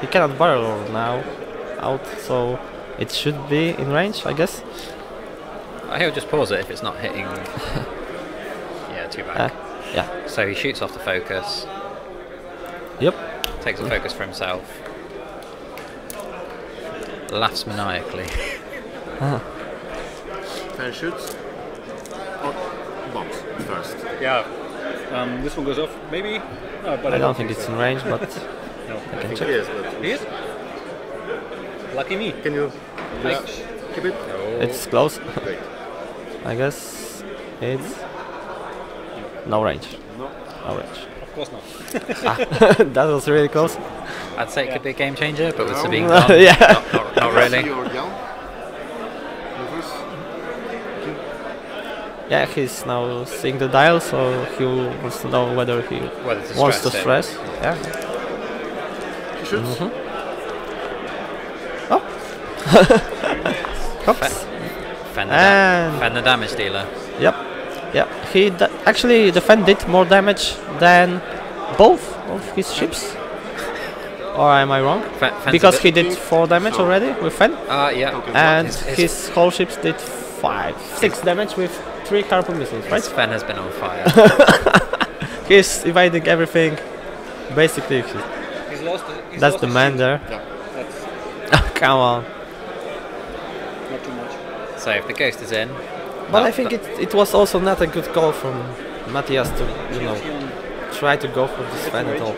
B: he cannot barrel now out, so it should be in range, I guess.
C: He'll just pause it if it's not hitting. Yeah, 2 bank.
B: Yeah.
C: So he shoots off the focus,
B: Yep.
C: takes a focus for himself, laughs maniacally.
E: Fan shoots. Oh, bombs first.
D: Yeah. This one goes off. Maybe. No, but
B: I don't think it's in range, but
D: No.
E: I think he is, but
D: He is? Lucky me.
E: can you keep it?
B: it's close.
E: Wait.
B: I guess it's no range. No range.
D: Of course not.
B: That was really close.
C: I'd say it could be a game changer, but with
E: No.
C: Sabine gone,
B: Yeah.
C: not really.
E: You're down. Reverse.
B: Yeah, he's now seeing the dial, so he wants to know whether he
C: Whether to
B: wants to
C: stress it.
B: stress. Yeah.
E: He shoots.
B: Oops.
C: Fend
B: And-
C: the damage dealer.
B: Yep. Yeah. Actually the fan did more damage than both of his ships. Or am I wrong?
C: Fend's
B: Because
C: a
B: he
C: bit,
B: did 4 damage already with fan,
C: yeah.
B: and
C: His-
B: his whole ships did 6 damage with 3 harpoon missiles, right?
C: His Fen has been on fire.
B: He's evading everything. Basically,
D: He's lost.
B: that's the man there.
D: That's
B: Come on.
D: not too much.
C: So if the ghost is in,
B: But I think it was also not a good call from Matthias to, try to go for this fan at all.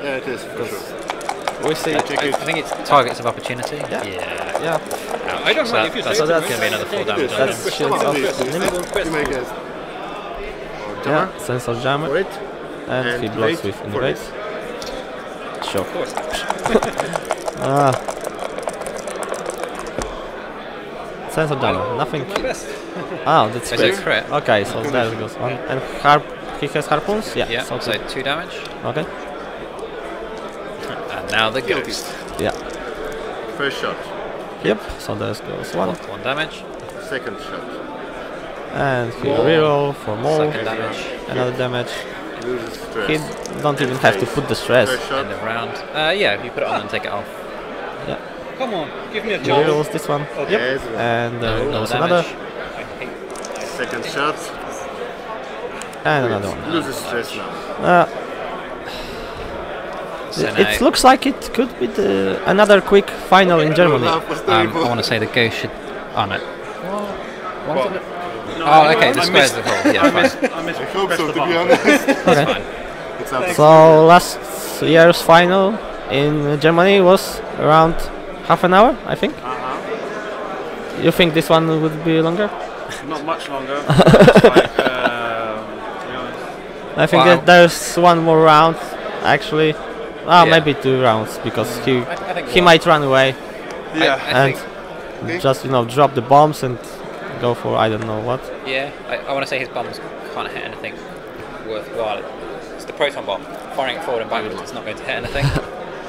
E: Yeah, it is for sure.
B: We see.
C: I think it's targets of opportunity.
B: Yeah.
C: Yeah.
B: Yeah,
D: I don't
C: So
D: know if you
C: that's
D: say
C: going
B: so
C: to be another 4 damage. on him.
B: that's shields
E: Come on,
B: off.
E: please. You may guess. Or jammer.
B: Yeah, sensor jammer,
E: For it.
B: and he
E: And
B: blocks
E: invade
B: with
E: for
B: invade.
E: it.
B: Sure.
D: Of course.
B: Sensor jammer, nothing.
D: My best.
B: Oh, that's
C: Is
B: great.
C: it crit?
B: Okay, so there goes one. And he has harpoons? Yeah.
C: Yeah,
B: So
C: so 2 damage.
B: okay.
C: And now the ghost.
B: Yeah.
E: First shot.
B: Yep. So there goes one.
C: 1 damage.
E: Second shot.
B: And he reroll for more.
C: Second damage.
B: Another damage.
E: Loses stress.
B: He don't even have to put the stress.
E: First shot.
C: End of round. Yeah, if you put it on and take it off.
B: Yeah.
D: Come on, give me a
B: He
D: chance.
B: rerolls this one.
D: Okay.
B: Yep.
E: Yes.
B: And there
C: No
B: goes
C: damage.
B: another.
E: Second shot.
B: And another one.
E: Loses stress now.
C: So now,
B: It looks like it could be another quick final in Germany.
C: I want to say the ghost should. Oh no.
D: No,
C: Oh, okay, the
D: I
C: square's
D: missed.
C: the hole. Yeah, fine.
D: I missed.
E: I hope
D: pressed
E: so,
D: the
E: to be
D: button.
E: honest.
C: That's fine.
E: It's up.
B: So last year's final in Germany was around half an hour, I think. You think this one would be longer?
A: Not much longer. It's like, to be honest.
B: I think
C: Wow.
B: that there's one more round, actually.
C: Yeah.
B: Maybe 2 rounds because
C: I think
B: he
C: one.
B: might run away
A: Yeah.
C: I
B: and
C: think,
B: just drop the bombs and go for I don't know what.
C: yeah, I want to say his bombs can't hit anything worthwhile. It's the proton bomb. Firing it forward and backwards, it's not going to hit anything.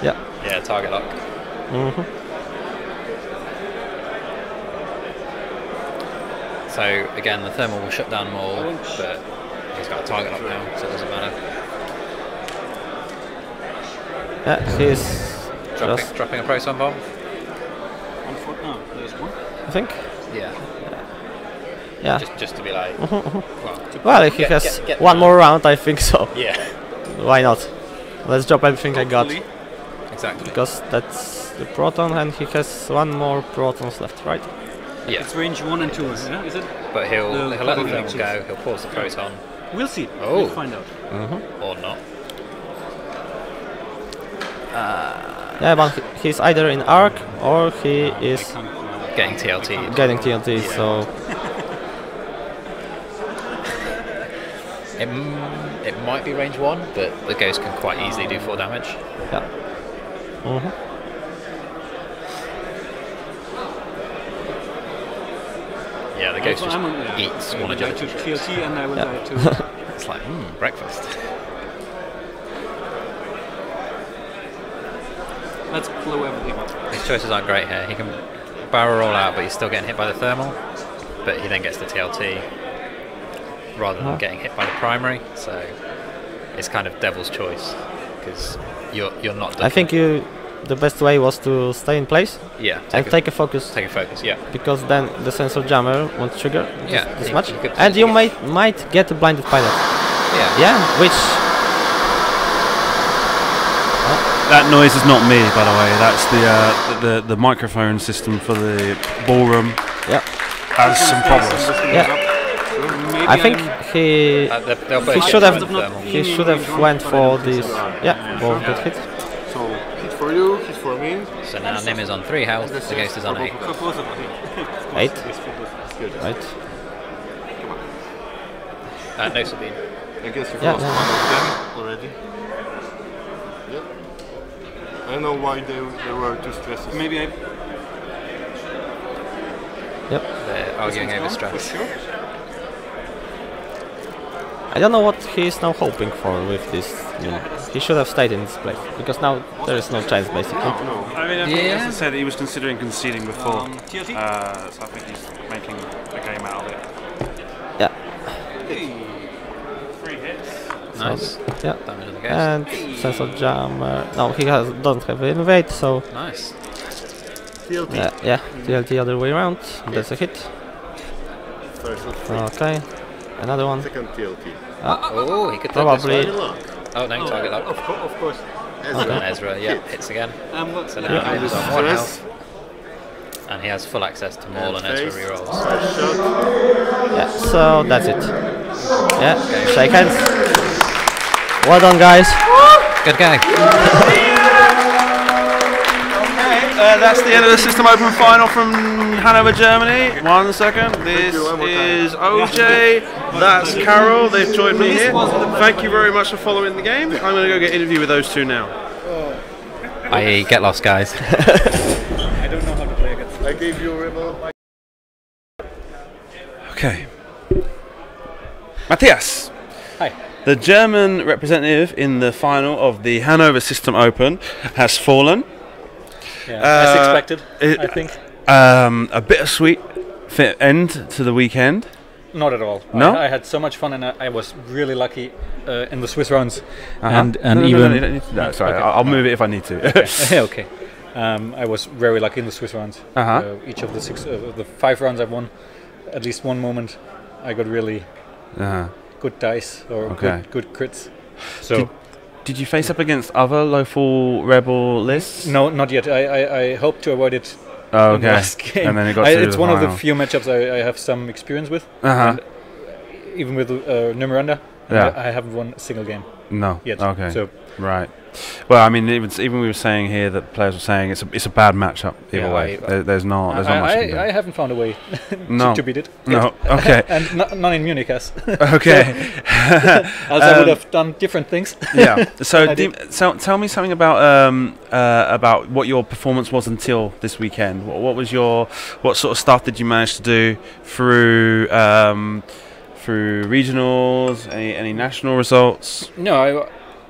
B: Yeah.
C: Yeah, target lock.
B: hmm
C: So again, the thermal will shut down more, but he's got a target lock now, so it doesn't matter.
B: Yeah, he's just,
C: Dropping a proton bomb.
D: No, there's one.
B: I think.
C: Yeah.
B: Yeah.
C: Just to be like,
B: Well, if he
C: Get-
B: has
C: get
B: one
C: that.
B: more round, I think so.
C: yeah,
B: Why not? Let's drop everything I got.
D: Hopefully.
C: exactly.
B: Because that's the proton and he has one more protons left, right?
C: Yeah,
D: It's range 1 and 2, yeah? Is it?
C: but he'll
D: The
C: let the
D: probably
C: thermal
D: actions.
C: go. He'll pause the proton
D: We'll see.
C: Oh.
D: We'll find out.
C: or not.
B: Yeah, but he's either in Arc or he is
C: Getting TLT.
B: getting TNT. So
C: It might be range 1, but the ghost can quite easily do 4 damage.
B: yeah. Mhm.
C: Yeah, the ghost just eats one
D: I
C: agility.
D: took TLT and I will
B: Yeah.
D: die too.
C: It's like, breakfast.
D: Let's blow everything up.
C: His choices aren't great here. He can barrel roll out, but he's still getting hit by the thermal. But he then gets the TLT rather than getting hit by the primary. So it's kind of devil's choice because you're not.
B: I think the best way was to stay in place
C: Yeah.
B: and take a focus,
C: Take a focus. Yeah.
B: because then the sensor jammer won't trigger
C: Yeah,
B: this
C: you-
B: much,
C: you could
B: and you
C: potentially
B: might get a blinded pilot.
C: Yeah.
B: Yeah, which
A: That noise is not me, by the way. That's the microphone system for the ballroom.
B: yeah,
A: Has some problems.
B: yeah.
D: Maybe
B: I think he
C: They'll both
B: he
C: get
B: should have
C: the thermal.
B: went for this. Yeah, both good hit.
E: So hit for you, hit for me.
C: So now Nim is on 3 health. The ghost is on 8.
D: For both of them.
B: 8,
E: Good.
B: right?
C: No Sabine.
E: I guess you've
B: Yeah,
E: lost
B: yeah.
E: one of them already. Yep. I don't know why there were 2 stresses.
D: Maybe I.
B: Yep.
C: They're arguing over stress.
B: I don't know what he is now hoping for with this. He should have stayed in this place because now there is no chance basically.
E: No.
A: I mean, I think,
C: Yeah.
A: as I said, he was considering conceding before.
D: TLT?
A: So I think he's making a game out of it.
B: Yeah.
A: 3 hits.
C: Nice.
B: Yeah.
C: Damage on the ghost.
B: And sensor jammer. No, he don't have invade, so
C: Nice.
E: TLT.
B: yeah, TLT other way around. That's a hit.
E: First of 3.
B: Okay, another one.
E: Second TLT.
C: Oh, he could
B: Probably.
C: This one. Oh no, target that.
D: Of course.
C: And Ezra, yeah, hits again. So now
E: Yeah.
C: he's on 1
E: Stress.
C: health. And he has full access to Maul and Ezra
E: Face.
C: rerolls.
E: First shot.
B: Yeah, so that's it. Yeah, shake hands. Well done, guys.
C: Good game.
A: That's the end of the System Open final from Hannover, Germany. 1 second. This
E: you, one more time.
A: is OJ. That's Carol. They've joined me here. Thank you very much for following the game. I'm going to go get an interview with those two now.
C: I get lost, guys.
D: I don't know how to play against.
E: I gave you a rebel.
A: Okay. Matthias.
D: Hi.
A: The German representative in the final of the Hannover System Open has fallen.
D: Yeah, as expected, I think.
A: A bittersweet end to the weekend.
D: Not at all.
A: No?
D: I had so much fun, and I was really lucky in the Swiss rounds.
A: Uh-huh.
D: And
A: No,
D: even
A: you don't need to- no, sorry,
D: Okay.
A: I'll move it if I need to.
D: okay. I was very lucky in the Swiss rounds.
A: Uh-huh.
D: Each of the 5 rounds I've won, at least one moment, I got really
A: Uh-huh.
D: good dice or
A: Okay.
D: good crits. So
A: Did you face up against other local rebel lists?
D: no, not yet. I hope to avoid it.
A: Oh,
D: in the
A: okay.
D: last game.
A: And then it got to
D: It's
A: the
D: one of the
A: final.
D: few matchups I have some experience with.
A: Uh-huh.
D: And even with Numeranda,
A: Yeah.
D: I haven't won a single game
A: No.
D: yet.
A: Okay.
D: So
A: Right. Well, I mean, even we were saying here that players were saying it's a bad matchup either
D: Yeah,
A: way. There's not much. you can do.
D: I haven't found a way
A: No.
D: to beat it.
A: No.
D: yet.
A: Okay.
D: And none in Munich has.
A: Okay.
D: Else I would have done different things.
A: Yeah. So,
D: I did.
A: tell me something about what your performance was until this weekend. What sort of stuff did you manage to do through regionals? Any national results?
D: No,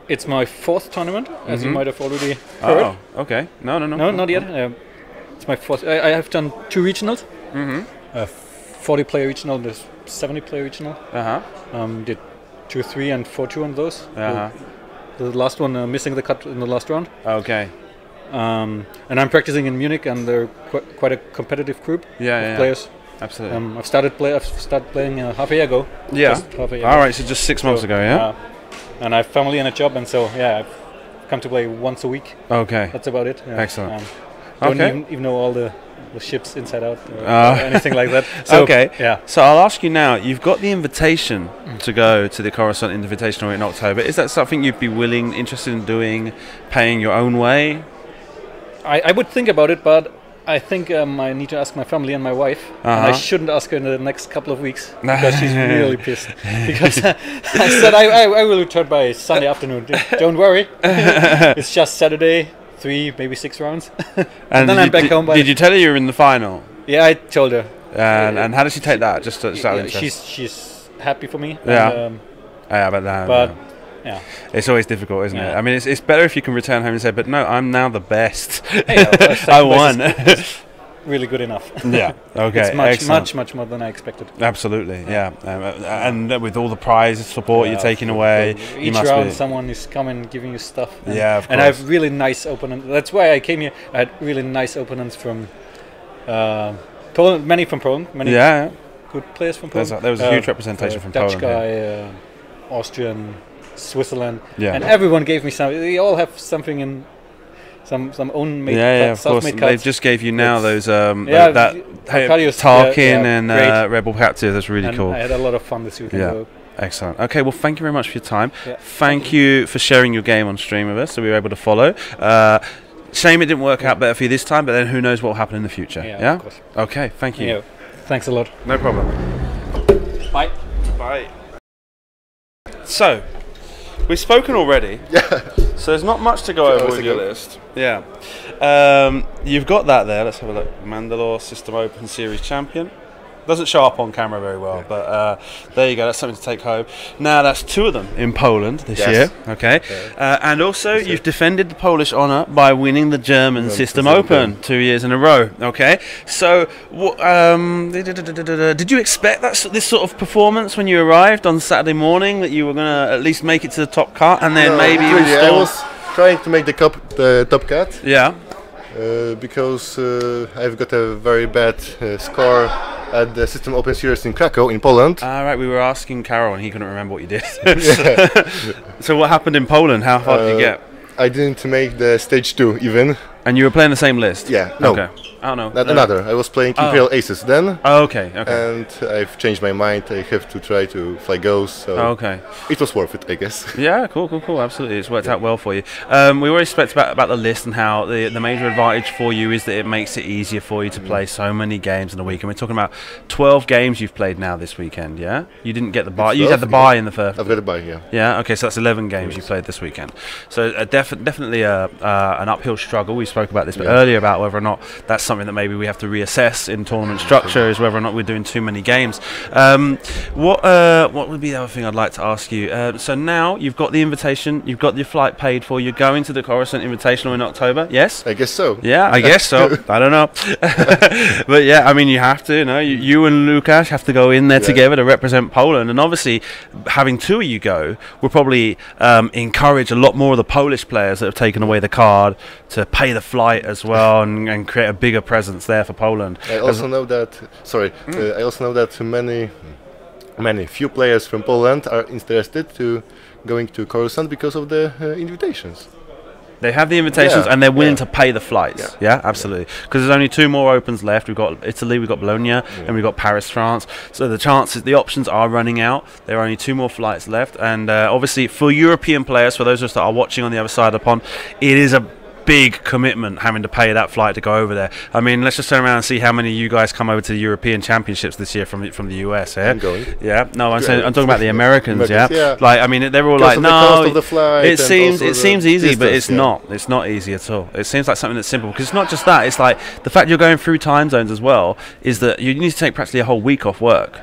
D: it's my 4th tournament, as you might have already heard.
A: Oh, okay. No.
D: No, not yet. It's my 4th. I have done 2 regionals. A 40-player regional, and a 70-player regional. Did 2-3 and 4-2 on those. The last one missing the cut in the last round.
A: Okay.
D: And I'm practicing in Munich, and they're quite a competitive group of players.
A: Absolutely.
D: I've started playing half a year ago.
A: Yeah.
D: Just half a year
A: All
D: ago.
A: right. So just 6 months ago. Yeah.
D: And I have family and a job, and so yeah, I've come to play once a week.
A: Okay.
D: That's about it. Yeah.
A: Excellent.
D: Don't
A: Okay.
D: even know all the the ships inside out or anything like that. So,
A: okay.
D: Yeah.
A: So I'll ask you now. You've got the invitation to go to the Coruscant Invitational in October. Is that something you'd be interested in doing, paying your own way?
D: I would think about it, but I think I need to ask my family and my wife, and I shouldn't ask her in the next couple of weeks because she's really pissed. Because I said I will return by Sunday afternoon. Don't worry, it's just Saturday, 3 maybe 6 rounds, and then I'm back home.
A: Did you tell her you were in the final?
D: Yeah, I told her.
A: And how did she take that? Just out of interest.
D: She's happy for me.
A: Yeah.
D: And,
A: but
D: yeah,
A: it's always difficult, isn't it? I mean, it's better if you can return home and say, "But no, I'm now the best. I won."
D: Really good enough.
A: Yeah. Okay.
D: It's much more than I expected.
A: Absolutely. Yeah. And with all the prize support you're taking away,
D: each round someone is coming giving you stuff.
A: And, yeah. Of course.
D: And I have really nice opponents. That's why I came here. I had really nice opponents from Poland. Many from Poland. Many good players from Poland.
A: There was a huge representation from
D: Dutch
A: Poland.
D: Dutch guy, Austrian, Switzerland,
A: and
D: everyone gave me something. They all have something in some own made
A: of course.
D: Made
A: They just gave you now those
D: that
A: Arkadiusz, Tarkin and Rebel Captive. That's really cool.
D: I had a lot of fun this weekend.
A: Yeah. Excellent. Okay, well, thank you very much for your time. Thank you for sharing your game on stream with us, so we were able to follow. Shame it didn't work out better for you this time, but then who knows what will happen in the future. Yeah?
D: Of course.
A: Okay, thank you.
D: Thanks a lot.
A: No problem.
D: Bye.
A: Bye. So, we've spoken already.
E: Yeah.
A: So there's not much to go over with your list. Yeah. You've got that there. Let's have a look. Mandalore System Open Series Champion. Doesn't show up on camera very well, but there you go. That's something to take home. Now, that's 2 of them in Poland this year. Okay. And also, you've defended the Polish honour by winning the German System Open 2 years in a row. Okay. So, did you expect this sort of performance when you arrived on Saturday morning, that you were going to at least make it to the top cut, and then maybe
E: really, I was trying to make the top cut.
A: Yeah.
E: Because I've got a very bad score at the System Open Series in Krakow, in Poland.
A: Right, we were asking Karol and he couldn't remember what you did. So what happened in Poland? How far did you get?
E: I didn't make the stage 2 even.
A: And you were playing the same list?
E: Yeah, no.
A: Okay. Oh, no.
E: Not another. I was playing Imperial Aces then.
A: Oh, okay.
E: And I've changed my mind. I have to try to fly ghosts. So
A: okay.
E: It was worth it, I guess.
A: Yeah, cool. Absolutely. It's worked out well for you. We already spoke about the list and how the major advantage for you is that it makes it easier for you to play so many games in a week. And we're talking about 12 games you've played now this weekend, yeah? You didn't get the bye. You had the bye in the first.
E: I've got the bye, yeah.
A: Yeah, okay, so that's 11 games you played this weekend. So definitely an uphill struggle. We spoke about this earlier about whether or not that's something that maybe we have to reassess in tournament structure, is whether or not we're doing too many games. What would be the other thing I'd like to ask you? So now you've got the invitation, you've got your flight paid for, you're going to the Coruscant Invitational in October, yes?
E: I guess so.
A: Yeah, I guess so. I don't know. But yeah, I mean, you have to, you and Lukasz have to go in there together to represent Poland, and obviously having 2 of you go will probably encourage a lot more of the Polish players that have taken away the card to pay the flight as well, and create a bigger presence there for Poland.
E: I also know that. I also know that few players from Poland are interested to going to Coruscant because of the invitations.
A: They have the invitations and they're willing to pay the flights. Yeah, absolutely. Because there's only 2 more opens left. We've got Italy, we've got Bologna, and we've got Paris, France. So the options are running out. There are only 2 more flights left. And obviously for European players, for those of us that are watching on the other side of the pond, it is a big commitment having to pay that flight to go over there. I mean, let's just turn around and see how many of you guys come over to the European Championships this year from the US. Yeah,
E: I'm going.
A: Yeah, no, I'm talking about the Americans.
E: Yeah,
A: like, I mean, they're all
E: because
A: like, no,
E: the flight,
A: it seems easy, but it's not. It's not easy at all. It seems like something that's simple, because it's not just that. It's like the fact you're going through time zones as well is that you need to take practically a whole week off work.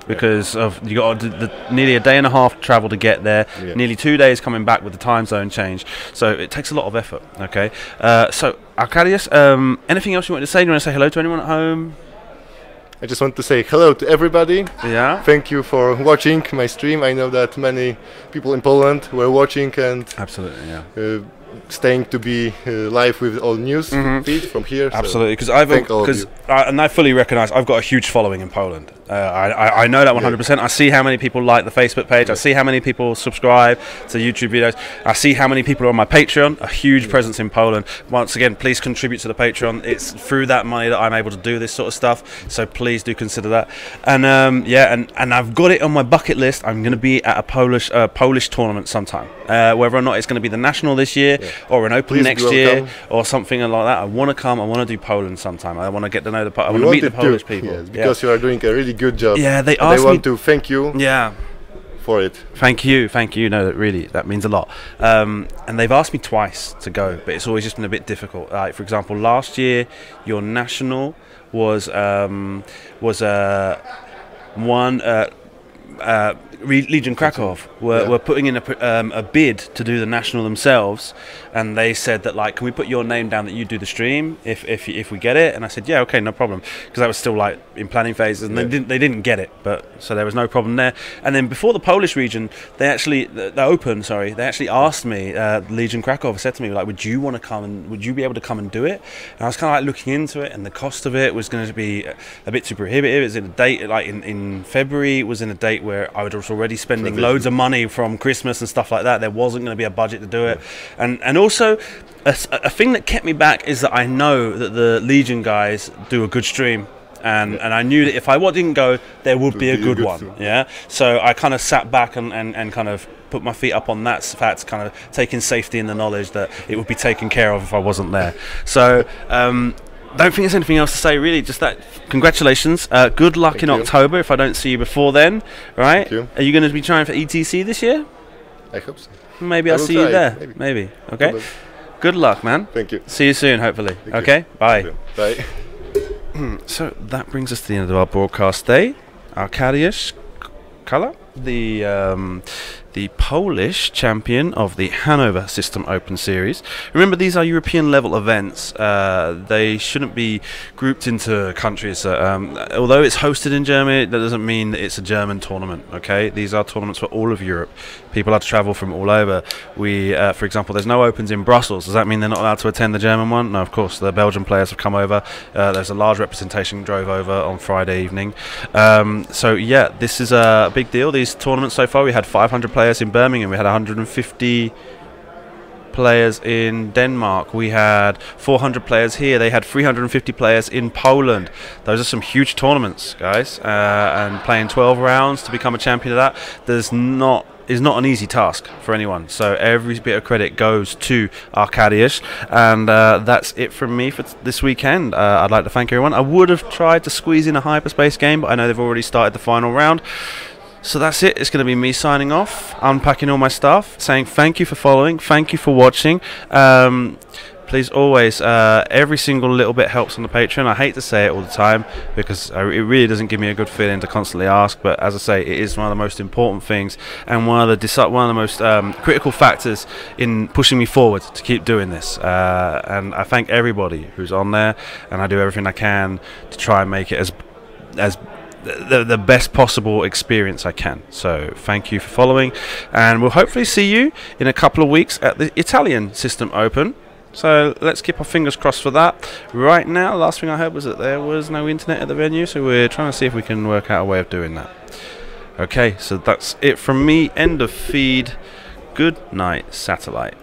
A: Because of you got nearly a day and a half travel to get there, nearly 2 days coming back with the time zone change. So it takes a lot of effort. Okay, so Arkadiusz, anything else you want to say? Do you want to say hello to anyone at home?
E: I just want to say hello to everybody.
A: Yeah.
E: Thank you for watching my stream. I know that many people in Poland were watching and staying to be live with all news feed from here.
A: Absolutely, because and I fully recognise I've got a huge following in Poland. I know that 100%. I see how many people like the Facebook page. I see how many people subscribe to YouTube videos. I see how many people are on my Patreon. A huge presence in Poland. Once again, please contribute to the Patreon. It's through that money that I'm able to do this sort of stuff. So please do consider that. And and I've got it on my bucket list. I'm going to be at a Polish tournament sometime. Whether or not it's going to be the national this year or an Open next year or something like that. I want to come. I want to do Poland sometime. I want to get to know I want to meet the Polish people.
E: Yes, because you are doing a really good job.
A: Yeah, they
E: want to thank you.
A: Yeah.
E: For it.
A: Thank you. No, that means a lot. And they've asked me twice to go, but it's always just been a bit difficult. Like for example, last year your national was Legion Krakow were putting in a bid to do the national themselves, and they said that like, can we put your name down that you do the stream if we get it? And I said, yeah, okay, no problem, because I was still like in planning phases, and they didn't get it, but so there was no problem there. And then before the Polish region, they actually they actually asked me, Legion Krakow said to me like, would you want to come and would you be able to come and do it? And I was kind of like looking into it, and the cost of it was going to be a bit too prohibitive. It was in a date like in February. It was in a date where I was already spending loads of money from Christmas and stuff like that. There wasn't going to be a budget to do it, and also a thing that kept me back is that I know that the Legion guys do a good stream, and I knew that if I didn't go, there would be a good one. Yeah, so I kind of sat back and kind of put my feet up on that fact, kind of taking safety in the knowledge that it would be taken care of if I wasn't there. So don't think there's anything else to say really, just that congratulations, good luck in October if I don't see you before then, right? Are you going to be trying for ETC this year?
E: I hope so.
A: Maybe I'll see you there, maybe. Okay, good luck, man.
E: Thank you.
A: See you soon, hopefully. Okay, bye.
E: Bye.
A: So that brings us to the end of our broadcast day. Arkadiusz, Cala, the Polish champion of the Hannover System Open Series. Remember, these are European level events. They shouldn't be grouped into countries. Although it's hosted in Germany, that doesn't mean that it's a German tournament. Okay, these are tournaments for all of Europe. People have to travel from all over. For example, there's no Opens in Brussels. Does that mean they're not allowed to attend the German one? No, of course. The Belgian players have come over. There's a large representation drove over on Friday evening. So yeah, this is a big deal. These tournaments so far, we had 500 players in Birmingham, we had 150 players in Denmark, we had 400 players here, they had 350 players in Poland. Those are some huge tournaments, guys, and playing 12 rounds to become a champion of that is not an easy task for anyone. So every bit of credit goes to Arkadiusz, and that's it from me for this weekend. I'd like to thank everyone. I would have tried to squeeze in a hyperspace game, but I know they've already started the final round. So that's it. It's going to be me signing off, unpacking all my stuff, saying thank you for following, thank you for watching. Please always, every single little bit helps on the Patreon. I hate to say it all the time because it really doesn't give me a good feeling to constantly ask, but as I say, it is one of the most important things and one of the most critical factors in pushing me forward to keep doing this. And I thank everybody who's on there, and I do everything I can to try and make it as the best possible experience I can. So thank you for following, and we'll hopefully see you in a couple of weeks at the Italian System Open. So let's keep our fingers crossed for that. Right now, last thing I heard was that there was no internet at the venue, so we're trying to see if we can work out a way of doing that. Okay, so that's it from me. End of feed. Good night, satellite.